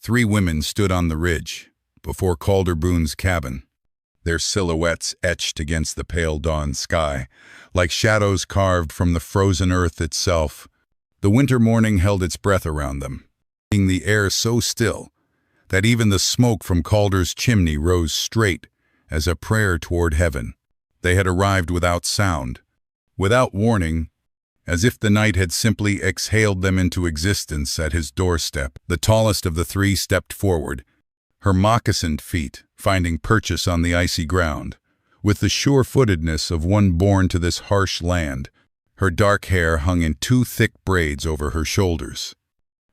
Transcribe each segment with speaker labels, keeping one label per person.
Speaker 1: Three women stood on the ridge, before Calder Boone's cabin, their silhouettes etched against the pale dawn sky, like shadows carved from the frozen earth itself. The winter morning held its breath around them, making the air so still that even the smoke from Calder's chimney rose straight as a prayer toward heaven. They had arrived without sound, without warning, as if the night had simply exhaled them into existence at his doorstep. The tallest of the three stepped forward, her moccasined feet finding purchase on the icy ground, with the sure-footedness of one born to this harsh land. Her dark hair hung in two thick braids over her shoulders,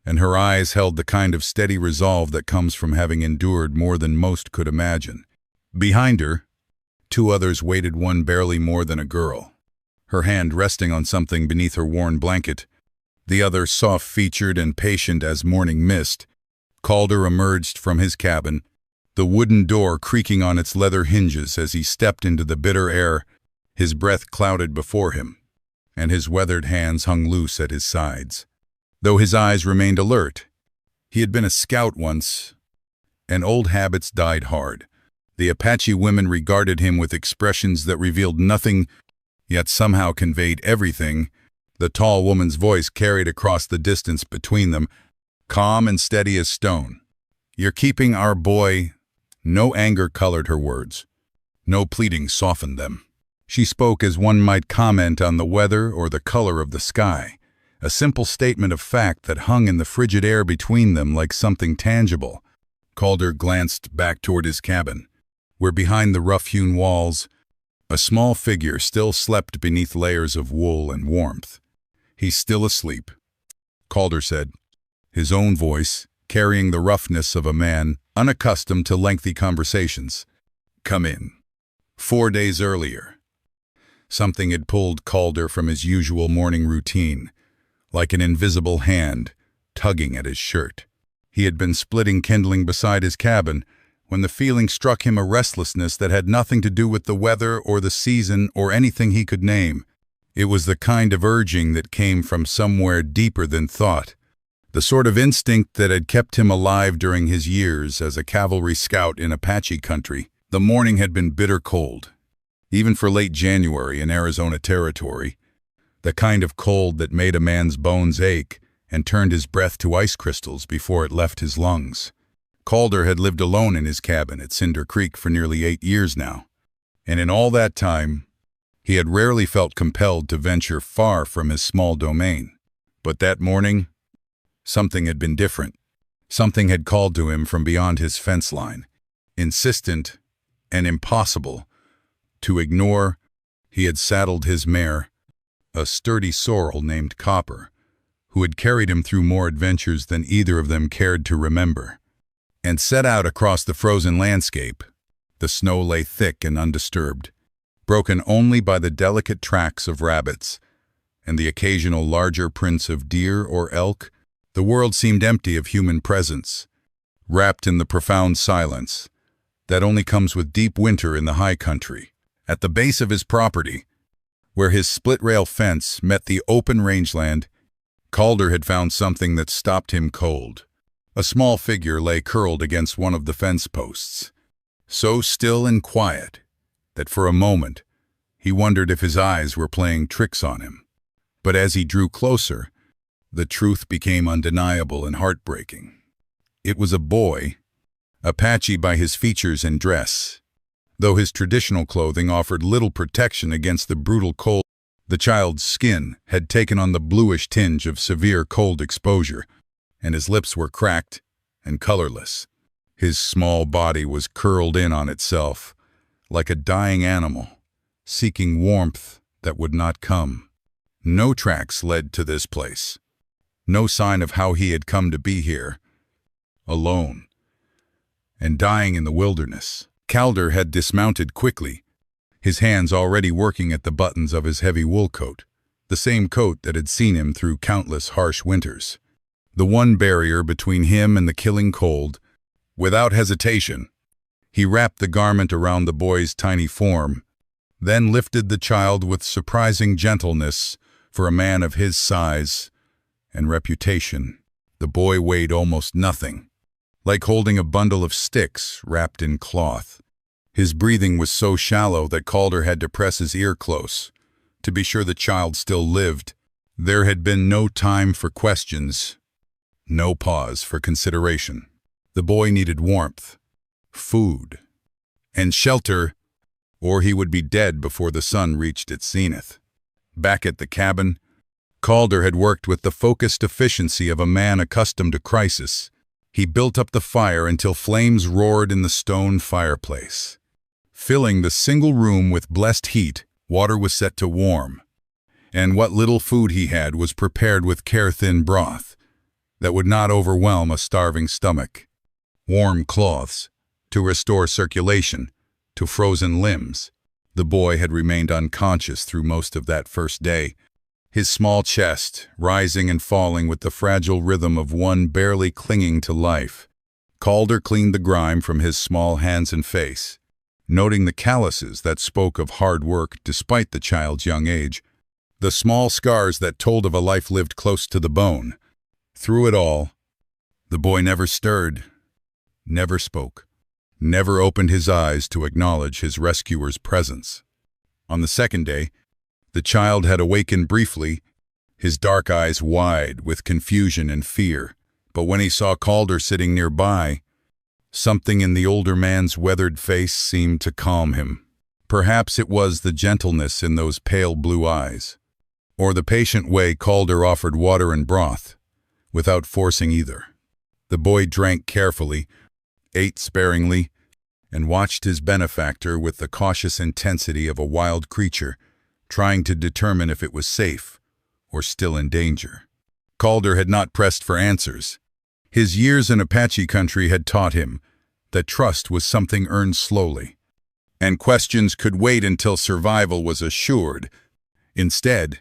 Speaker 1: and her eyes held the kind of steady resolve that comes from having endured more than most could imagine. Behind her, two others waited, one barely more than a girl, her hand resting on something beneath her worn blanket, the other soft-featured and patient as morning mist. Calder emerged from his cabin, the wooden door creaking on its leather hinges as he stepped into the bitter air, his breath clouded before him, and his weathered hands hung loose at his sides. Though his eyes remained alert, he had been a scout once, and old habits died hard. The Apache women regarded him with expressions that revealed nothing, yet somehow conveyed everything. The tall woman's voice carried across the distance between them, calm and steady as stone. "You're keeping our boy." No anger colored her words. No pleading softened them. She spoke as one might comment on the weather or the color of the sky, a simple statement of fact that hung in the frigid air between them like something tangible. Calder glanced back toward his cabin, where behind the rough-hewn walls, a small figure still slept beneath layers of wool and warmth. "He's still asleep," Calder said, his own voice carrying the roughness of a man unaccustomed to lengthy conversations. "Come in." 4 days earlier, something had pulled Calder from his usual morning routine, like an invisible hand tugging at his shirt. He had been splitting kindling beside his cabin when the feeling struck him, a restlessness that had nothing to do with the weather or the season or anything he could name. It was the kind of urging that came from somewhere deeper than thought, the sort of instinct that had kept him alive during his years as a cavalry scout in Apache country. The morning had been bitter cold, even for late January in Arizona territory, the kind of cold that made a man's bones ache and turned his breath to ice crystals before it left his lungs. Calder had lived alone in his cabin at Cinder Creek for nearly 8 years now, and in all that time, he had rarely felt compelled to venture far from his small domain. But that morning, something had been different. Something had called to him from beyond his fence line, insistent and impossible to ignore. He had saddled his mare, a sturdy sorrel named Copper, who had carried him through more adventures than either of them cared to remember, and set out across the frozen landscape. The snow lay thick and undisturbed, broken only by the delicate tracks of rabbits and the occasional larger prints of deer or elk. The world seemed empty of human presence, wrapped in the profound silence that only comes with deep winter in the high country. At the base of his property, where his split-rail fence met the open rangeland, Calder had found something that stopped him cold. A small figure lay curled against one of the fence posts, so still and quiet that for a moment he wondered if his eyes were playing tricks on him. But as he drew closer, the truth became undeniable and heartbreaking. It was a boy, Apache by his features and dress. Though his traditional clothing offered little protection against the brutal cold, the child's skin had taken on the bluish tinge of severe cold exposure, and his lips were cracked and colorless. His small body was curled in on itself, like a dying animal, seeking warmth that would not come. No tracks led to this place. No sign of how he had come to be here, alone, and dying in the wilderness. Calder had dismounted quickly, his hands already working at the buttons of his heavy wool coat, the same coat that had seen him through countless harsh winters. The one barrier between him and the killing cold. Without hesitation, he wrapped the garment around the boy's tiny form, then lifted the child with surprising gentleness for a man of his size and reputation. The boy weighed almost nothing, like holding a bundle of sticks wrapped in cloth. His breathing was so shallow that Calder had to press his ear close, to be sure the child still lived. There had been no time for questions, no pause for consideration. The boy needed warmth, food, and shelter, or he would be dead before the sun reached its zenith. Back at the cabin, Calder had worked with the focused efficiency of a man accustomed to crisis. He built up the fire until flames roared in the stone fireplace. Filling the single room with blessed heat, water was set to warm, and what little food he had was prepared with care-thin broth that would not overwhelm a starving stomach. Warm cloths to restore circulation to frozen limbs. The boy had remained unconscious through most of that first day, his small chest rising and falling with the fragile rhythm of one barely clinging to life. Calder cleaned the grime from his small hands and face, noting the calluses that spoke of hard work despite the child's young age, the small scars that told of a life lived close to the bone. Through it all, the boy never stirred, never spoke, never opened his eyes to acknowledge his rescuer's presence. On the second day, the child had awakened briefly, his dark eyes wide with confusion and fear. But when he saw Calder sitting nearby, something in the older man's weathered face seemed to calm him. Perhaps it was the gentleness in those pale blue eyes, or the patient way Calder offered water and broth, without forcing either. The boy drank carefully, ate sparingly, and watched his benefactor with the cautious intensity of a wild creature, trying to determine if it was safe or still in danger. Calder had not pressed for answers. His years in Apache country had taught him that trust was something earned slowly, and questions could wait until survival was assured. Instead,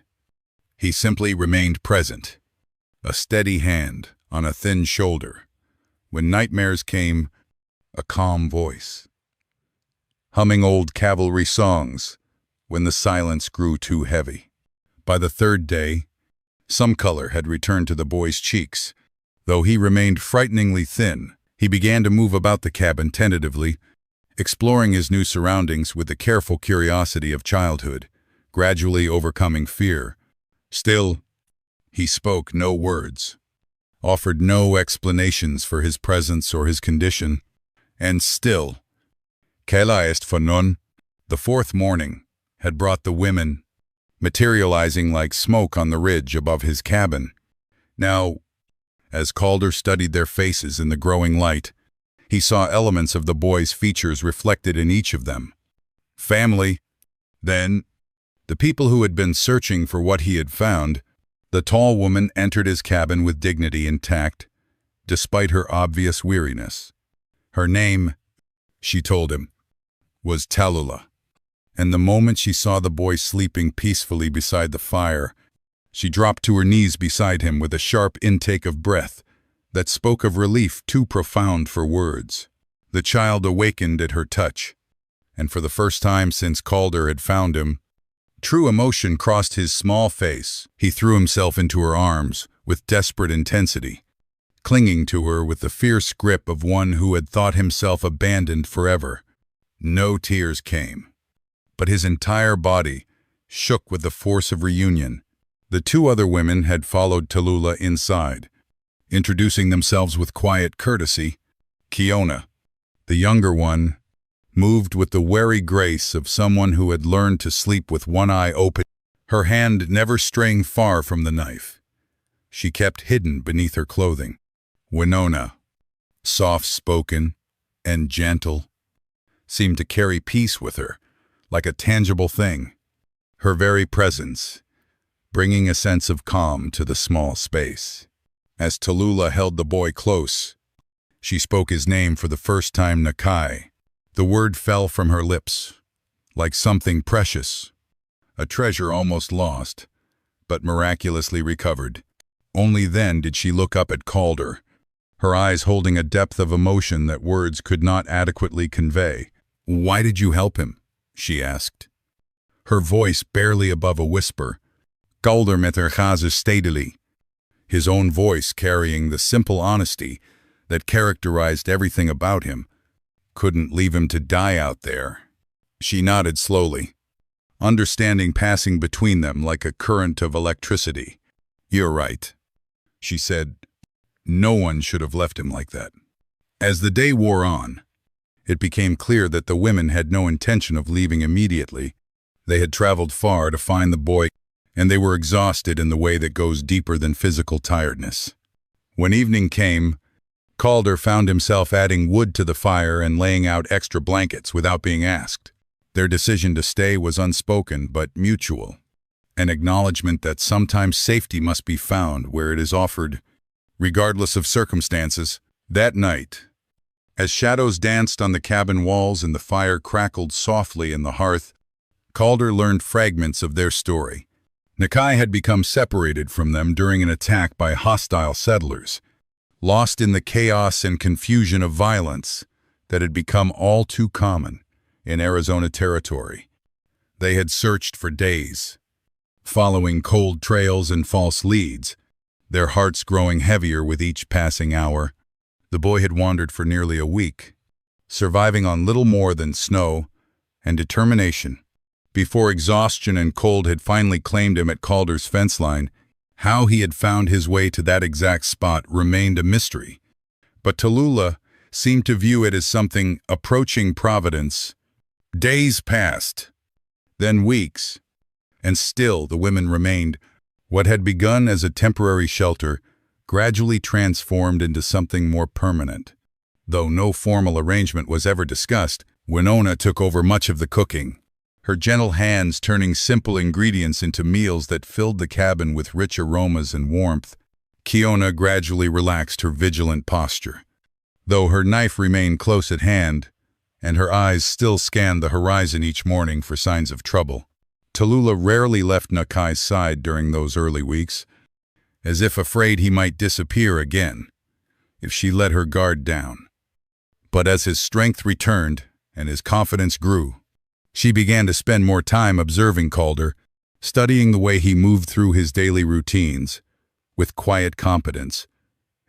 Speaker 1: he simply remained present, a steady hand on a thin shoulder. When nightmares came, a calm voice, humming old cavalry songs when the silence grew too heavy. By the third day, some color had returned to the boy's cheeks. Though he remained frighteningly thin, he began to move about the cabin tentatively, exploring his new surroundings with the careful curiosity of childhood, gradually overcoming fear. Still, he spoke no words, offered no explanations for his presence or his condition, and still, Kela est fanon, the fourth morning, had brought the women, materializing like smoke on the ridge above his cabin. Now, as Calder studied their faces in the growing light, he saw elements of the boy's features reflected in each of them. Family, then, the people who had been searching for what he had found. The tall woman entered his cabin with dignity intact, despite her obvious weariness. Her name, she told him, was Tallulah, and the moment she saw the boy sleeping peacefully beside the fire, she dropped to her knees beside him with a sharp intake of breath that spoke of relief too profound for words. The child awakened at her touch, and for the first time since Calder had found him, true emotion crossed his small face. He threw himself into her arms with desperate intensity, clinging to her with the fierce grip of one who had thought himself abandoned forever. No tears came, but his entire body shook with the force of reunion. The two other women had followed Tallulah inside, introducing themselves with quiet courtesy. Kiona, the younger one, moved with the wary grace of someone who had learned to sleep with one eye open, her hand never straying far from the knife. She kept hidden beneath her clothing. Winona, soft-spoken and gentle, seemed to carry peace with her, like a tangible thing, her very presence bringing a sense of calm to the small space. As Tallulah held the boy close, she spoke his name for the first time, Nakai. The word fell from her lips, like something precious, a treasure almost lost, but miraculously recovered. Only then did she look up at Calder, her eyes holding a depth of emotion that words could not adequately convey. "Why did you help him?" she asked, her voice barely above a whisper. Calder met haar gaze steadily, his own voice carrying the simple honesty that characterized everything about him, couldn't leave him to die out there. She nodded slowly, understanding passing between them like a current of electricity. "You're right," she said. "No one should have left him like that." As the day wore on, it became clear that the women had no intention of leaving immediately. They had traveled far to find the boy, and they were exhausted in the way that goes deeper than physical tiredness. When evening came, Calder found himself adding wood to the fire and laying out extra blankets without being asked. Their decision to stay was unspoken but mutual, an acknowledgement that sometimes safety must be found where it is offered, regardless of circumstances. That night, as shadows danced on the cabin walls and the fire crackled softly in the hearth, Calder learned fragments of their story. Nakai had become separated from them during an attack by hostile settlers, lost in the chaos and confusion of violence that had become all too common in Arizona territory. They had searched for days, following cold trails and false leads, their hearts growing heavier with each passing hour. The boy had wandered for nearly a week, surviving on little more than snow and determination. Before exhaustion and cold had finally claimed him at Calder's fence line, how he had found his way to that exact spot remained a mystery. But Tallulah seemed to view it as something approaching providence. Days passed, then weeks, and still the women remained. What had begun as a temporary shelter gradually transformed into something more permanent. Though no formal arrangement was ever discussed, Winona took over much of the cooking, her gentle hands turning simple ingredients into meals that filled the cabin with rich aromas and warmth. Kiona gradually relaxed her vigilant posture. Though her knife remained close at hand, and her eyes still scanned the horizon each morning for signs of trouble, Tallulah rarely left Nakai's side during those early weeks, as if afraid he might disappear again if she let her guard down. But as his strength returned and his confidence grew, she began to spend more time observing Calder, studying the way he moved through his daily routines with quiet competence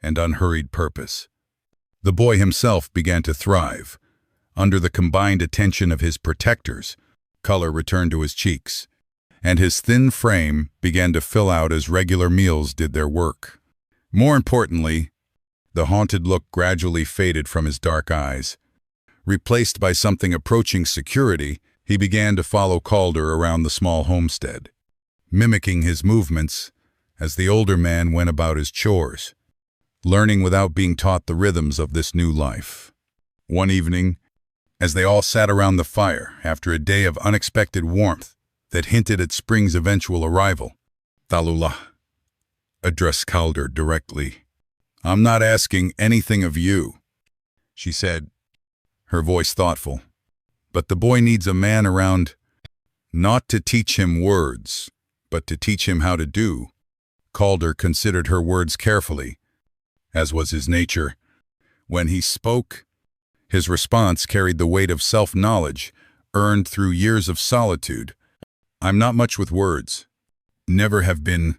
Speaker 1: and unhurried purpose. The boy himself began to thrive. Under the combined attention of his protectors, color returned to his cheeks, and his thin frame began to fill out as regular meals did their work. More importantly, the haunted look gradually faded from his dark eyes. Replaced by something approaching security, he began to follow Calder around the small homestead, mimicking his movements as the older man went about his chores, learning without being taught the rhythms of this new life. One evening, as they all sat around the fire after a day of unexpected warmth that hinted at spring's eventual arrival, Tallulah addressed Calder directly. "I'm not asking anything of you," she said, her voice thoughtful. "But the boy needs a man around, not to teach him words, but to teach him how to do." Calder considered her words carefully, as was his nature. When he spoke, his response carried the weight of self-knowledge earned through years of solitude. "I'm not much with words. Never have been."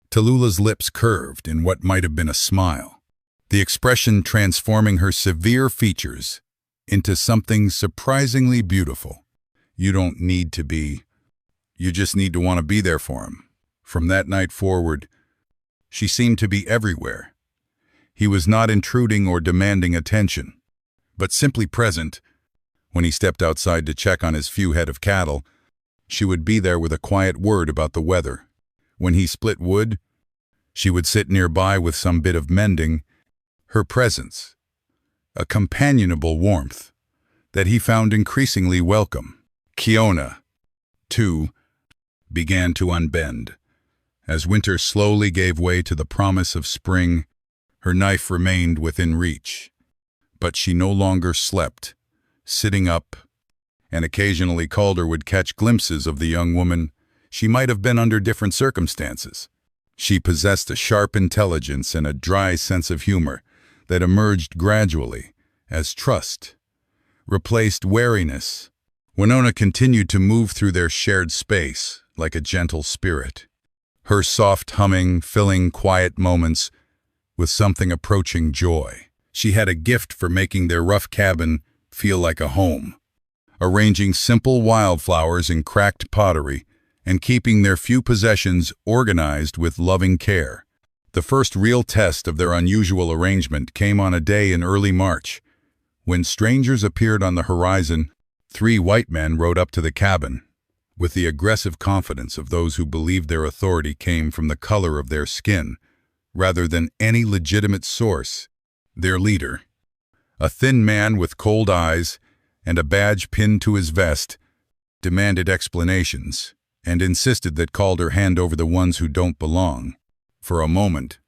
Speaker 1: Tallulah's lips curved in what might have been a smile, the expression transforming her severe features into something surprisingly beautiful. "You don't need to be. You just need to want to be there for him." From that night forward, she seemed to be everywhere. He was not intruding or demanding attention, but simply present. When he stepped outside to check on his few head of cattle, she would be there with a quiet word about the weather. When he split wood, she would sit nearby with some bit of mending. Her presence, a companionable warmth that he found increasingly welcome. Kiona, too, began to unbend. As winter slowly gave way to the promise of spring, her knife remained within reach. But she no longer slept, sitting up, and occasionally Calder would catch glimpses of the young woman. She might have been under different circumstances. She possessed a sharp intelligence and a dry sense of humor that emerged gradually as trust replaced wariness. Winona continued to move through their shared space like a gentle spirit, her soft humming filling quiet moments with something approaching joy. She had a gift for making their rough cabin feel like a home, arranging simple wildflowers in cracked pottery and keeping their few possessions organized with loving care. The first real test of their unusual arrangement came on a day in early March. When strangers appeared on the horizon, 3 white men rode up to the cabin. With the aggressive confidence of those who believed their authority came from the color of their skin, rather than any legitimate source, their leader, a thin man with cold eyes and a badge pinned to his vest, demanded explanations and insisted that Calder hand over the ones who don't belong. For a moment,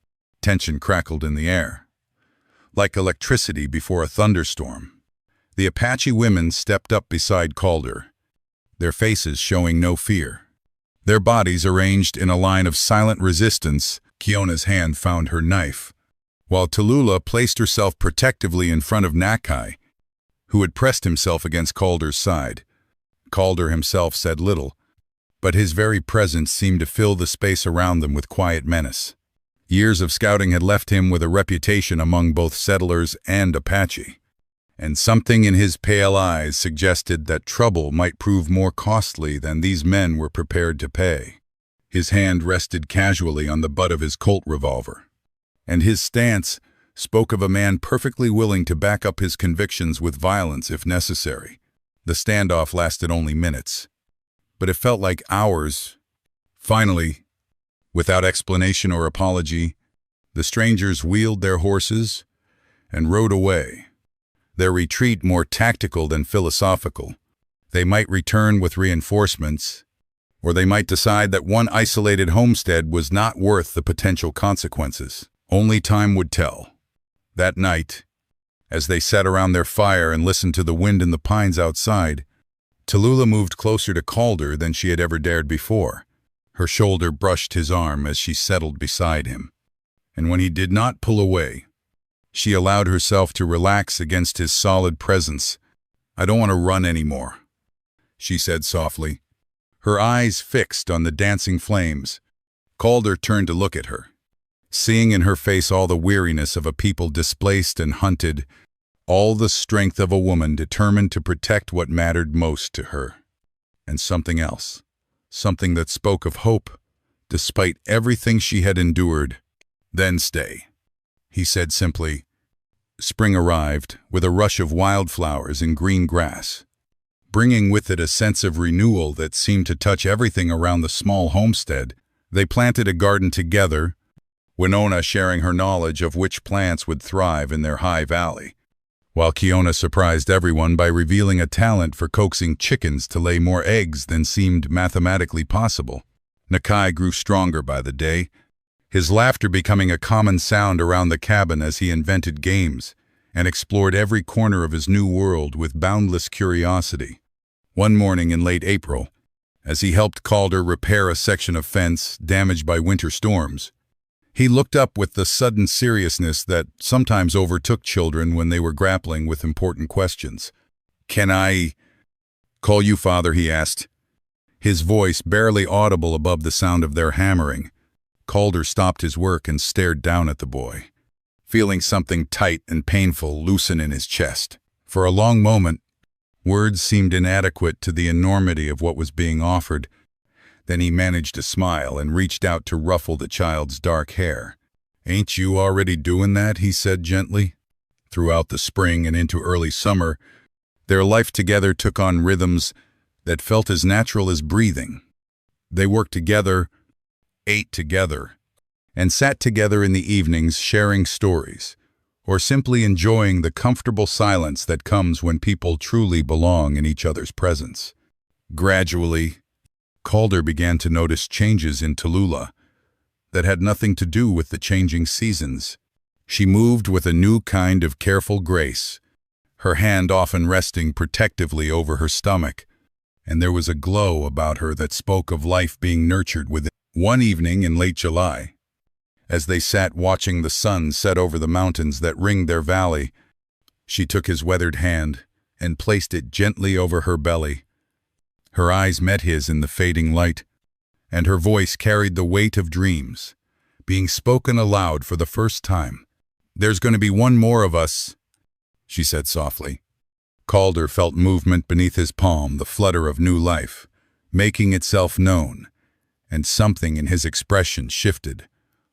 Speaker 1: tension crackled in the air. Like electricity before a thunderstorm, the Apache women stepped up beside Calder, their faces showing no fear. Their bodies arranged in a line of silent resistance. Kiona's hand found her knife, while Tallulah placed herself protectively in front of Nakai, who had pressed himself against Calder's side. Calder himself said little, but his very presence seemed to fill the space around them with quiet menace. Years of scouting had left him with a reputation among both settlers and Apache, and something in his pale eyes suggested that trouble might prove more costly than these men were prepared to pay. His hand rested casually on the butt of his Colt revolver, and his stance spoke of a man perfectly willing to back up his convictions with violence if necessary. The standoff lasted only minutes, but it felt like hours. Finally, without explanation or apology, the strangers wheeled their horses and rode away, their retreat more tactical than philosophical. They might return with reinforcements, or they might decide that one isolated homestead was not worth the potential consequences. Only time would tell. That night, as they sat around their fire and listened to the wind in the pines outside, Tallulah moved closer to Calder than she had ever dared before. Her shoulder brushed his arm as she settled beside him, and when he did not pull away, she allowed herself to relax against his solid presence. "I don't want to run anymore," she said softly, her eyes fixed on the dancing flames. Calder turned to look at her, seeing in her face all the weariness of a people displaced and hunted, all the strength of a woman determined to protect what mattered most to her. And something else, something that spoke of hope, despite everything she had endured. "Then stay," he said simply. Spring arrived with a rush of wildflowers and green grass, bringing with it a sense of renewal that seemed to touch everything around the small homestead. They planted a garden together, Winona sharing her knowledge of which plants would thrive in their high valley, while Kiona surprised everyone by revealing a talent for coaxing chickens to lay more eggs than seemed mathematically possible. Nakai grew stronger by the day, his laughter becoming a common sound around the cabin as he invented games and explored every corner of his new world with boundless curiosity. One morning in late April, as he helped Calder repair a section of fence damaged by winter storms, he looked up with the sudden seriousness that sometimes overtook children when they were grappling with important questions. "Can I call you father?" he asked, his voice barely audible above the sound of their hammering. Calder stopped his work and stared down at the boy, feeling something tight and painful loosen in his chest. For a long moment, words seemed inadequate to the enormity of what was being offered. Then he managed to smile and reached out to ruffle the child's dark hair. "Ain't you already doing that?" he said gently. Throughout the spring and into early summer, their life together took on rhythms that felt as natural as breathing. They worked together, ate together, and sat together in the evenings sharing stories, or simply enjoying the comfortable silence that comes when people truly belong in each other's presence. Gradually, Calder began to notice changes in Tallulah that had nothing to do with the changing seasons. She moved with a new kind of careful grace, her hand often resting protectively over her stomach, and there was a glow about her that spoke of life being nurtured within. One evening in late July, as they sat watching the sun set over the mountains that ringed their valley, she took his weathered hand and placed it gently over her belly. Her eyes met his in the fading light, and her voice carried the weight of dreams, being spoken aloud for the first time. "There's going to be one more of us," she said softly. Calder felt movement beneath his palm, the flutter of new life, making itself known, and something in his expression shifted,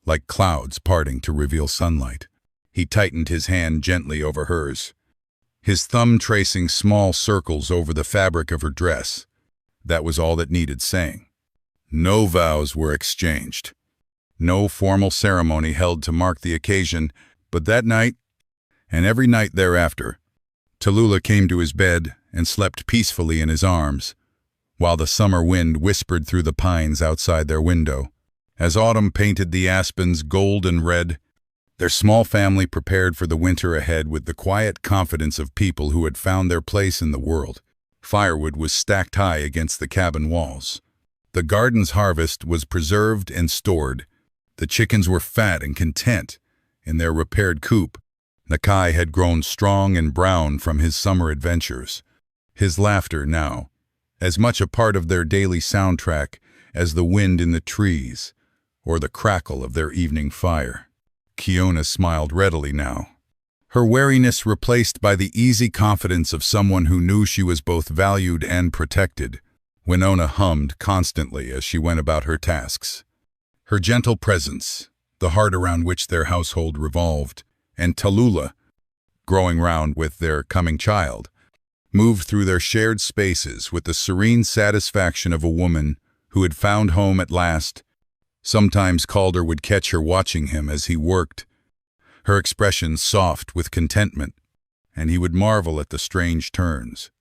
Speaker 1: like clouds parting to reveal sunlight. He tightened his hand gently over hers, his thumb tracing small circles over the fabric of her dress. That was all that needed saying. No vows were exchanged. No formal ceremony held to mark the occasion, but that night, and every night thereafter, Tallulah came to his bed and slept peacefully in his arms, while the summer wind whispered through the pines outside their window. As autumn painted the aspens gold and red, their small family prepared for the winter ahead with the quiet confidence of people who had found their place in the world. Firewood was stacked high against the cabin walls. The garden's harvest was preserved and stored. The chickens were fat and content in their repaired coop. Nakai had grown strong and brown from his summer adventures. His laughter now, as much a part of their daily soundtrack as the wind in the trees or the crackle of their evening fire. Kiona smiled readily now, her wariness replaced by the easy confidence of someone who knew she was both valued and protected. Winona hummed constantly as she went about her tasks. Her gentle presence, the heart around which their household revolved, and Tallulah, growing round with their coming child, moved through their shared spaces with the serene satisfaction of a woman who had found home at last. Sometimes Calder would catch her watching him as he worked, her expression soft with contentment, and he would marvel at the strange turns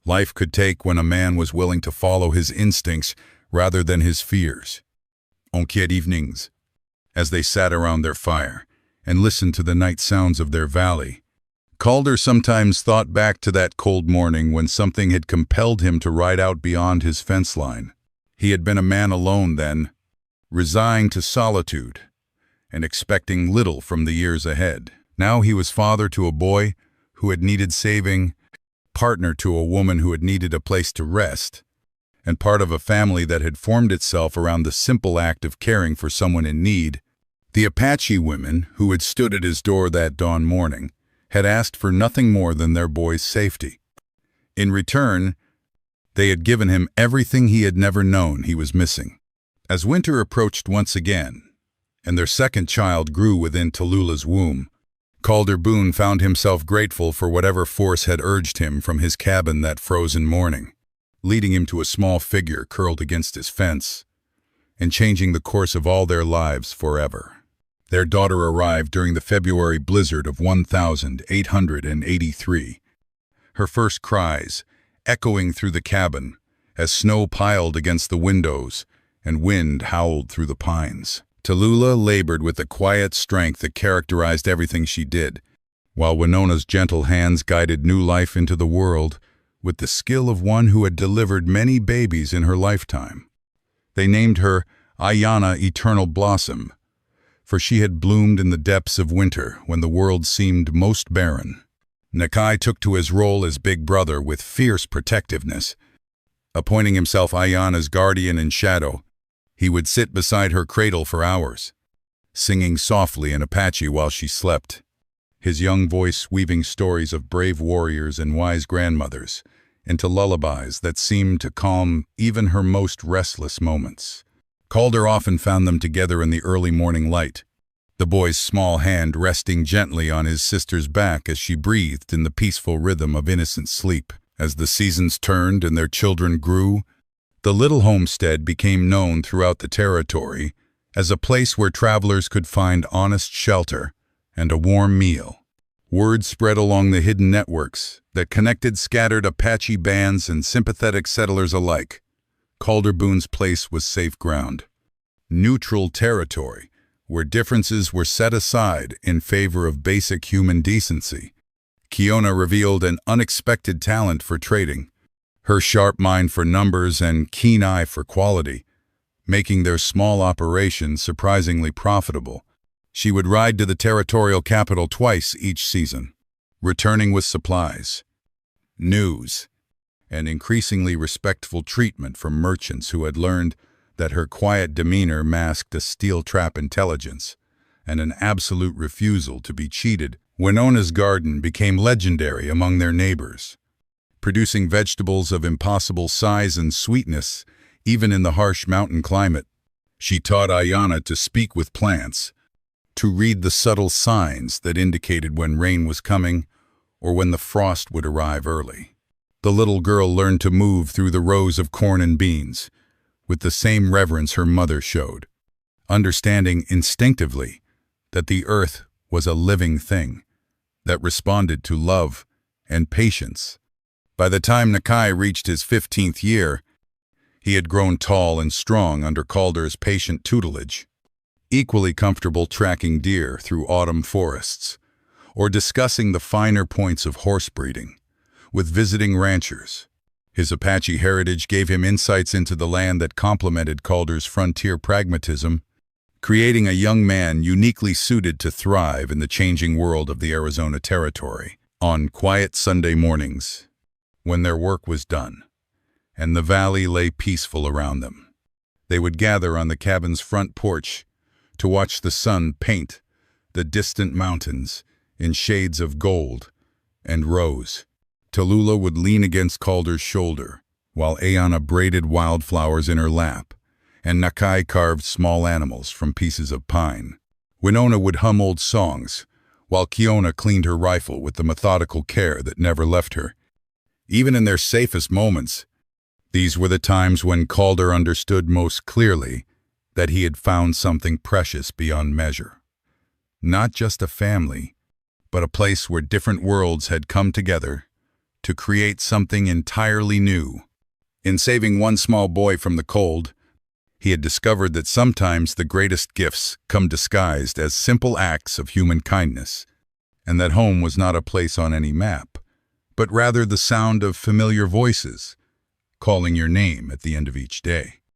Speaker 1: life could take when a man was willing to follow his instincts rather than his fears. On quiet evenings, as they sat around their fire and listened to the night sounds of their valley, Calder sometimes thought back to that cold morning when something had compelled him to ride out beyond his fence line. He had been a man alone then, resigned to solitude and expecting little from the years ahead. Now he was father to a boy who had needed saving, partner to a woman who had needed a place to rest, and part of a family that had formed itself around the simple act of caring for someone in need. The Apache women who had stood at his door that dawn morning had asked for nothing more than their boy's safety. In return, they had given him everything he had never known he was missing. As winter approached once again, and their second child grew within Tallulah's womb, Calder Boone found himself grateful for whatever force had urged him from his cabin that frozen morning, leading him to a small figure curled against his fence, and changing the course of all their lives forever. Their daughter arrived during the February blizzard of 1883, her first cries echoing through the cabin as snow piled against the windows and wind howled through the pines. Tallulah labored with the quiet strength that characterized everything she did, while Winona's gentle hands guided new life into the world with the skill of one who had delivered many babies in her lifetime. They named her Ayana Eternal Blossom, for she had bloomed in the depths of winter when the world seemed most barren. Nakai took to his role as big brother with fierce protectiveness. Appointing himself Ayana's guardian in shadow, he would sit beside her cradle for hours, singing softly in Apache while she slept, his young voice weaving stories of brave warriors and wise grandmothers into lullabies that seemed to calm even her most restless moments. Calder often found them together in the early morning light, the boy's small hand resting gently on his sister's back as she breathed in the peaceful rhythm of innocent sleep. As the seasons turned and their children grew, the little homestead became known throughout the territory as a place where travelers could find honest shelter and a warm meal. Word spread along the hidden networks that connected scattered Apache bands and sympathetic settlers alike. Calder Boone's place was safe ground, neutral territory where differences were set aside in favor of basic human decency. Kiona revealed an unexpected talent for trading, her sharp mind for numbers and keen eye for quality, making their small operation surprisingly profitable. She would ride to the territorial capital twice each season, returning with supplies, news, and increasingly respectful treatment from merchants who had learned that her quiet demeanor masked a steel-trap intelligence, and an absolute refusal to be cheated. Winona's garden became legendary among their neighbors, producing vegetables of impossible size and sweetness, even in the harsh mountain climate. She taught Ayana to speak with plants, to read the subtle signs that indicated when rain was coming or when the frost would arrive early. The little girl learned to move through the rows of corn and beans with the same reverence her mother showed, understanding instinctively that the earth was a living thing that responded to love and patience. By the time Nakai reached his 15th year, he had grown tall and strong under Calder's patient tutelage, equally comfortable tracking deer through autumn forests, or discussing the finer points of horse breeding with visiting ranchers. His Apache heritage gave him insights into the land that complemented Calder's frontier pragmatism, creating a young man uniquely suited to thrive in the changing world of the Arizona Territory. On quiet Sunday mornings, when their work was done, and the valley lay peaceful around them, they would gather on the cabin's front porch to watch the sun paint the distant mountains in shades of gold and rose. Tallulah would lean against Calder's shoulder, while Ayana braided wildflowers in her lap, and Nakai carved small animals from pieces of pine. Winona would hum old songs, while Kiona cleaned her rifle with the methodical care that never left her. Even in their safest moments, these were the times when Calder understood most clearly that he had found something precious beyond measure. Not just a family, but a place where different worlds had come together to create something entirely new. In saving one small boy from the cold, he had discovered that sometimes the greatest gifts come disguised as simple acts of human kindness, and that home was not a place on any map, but rather the sound of familiar voices calling your name at the end of each day.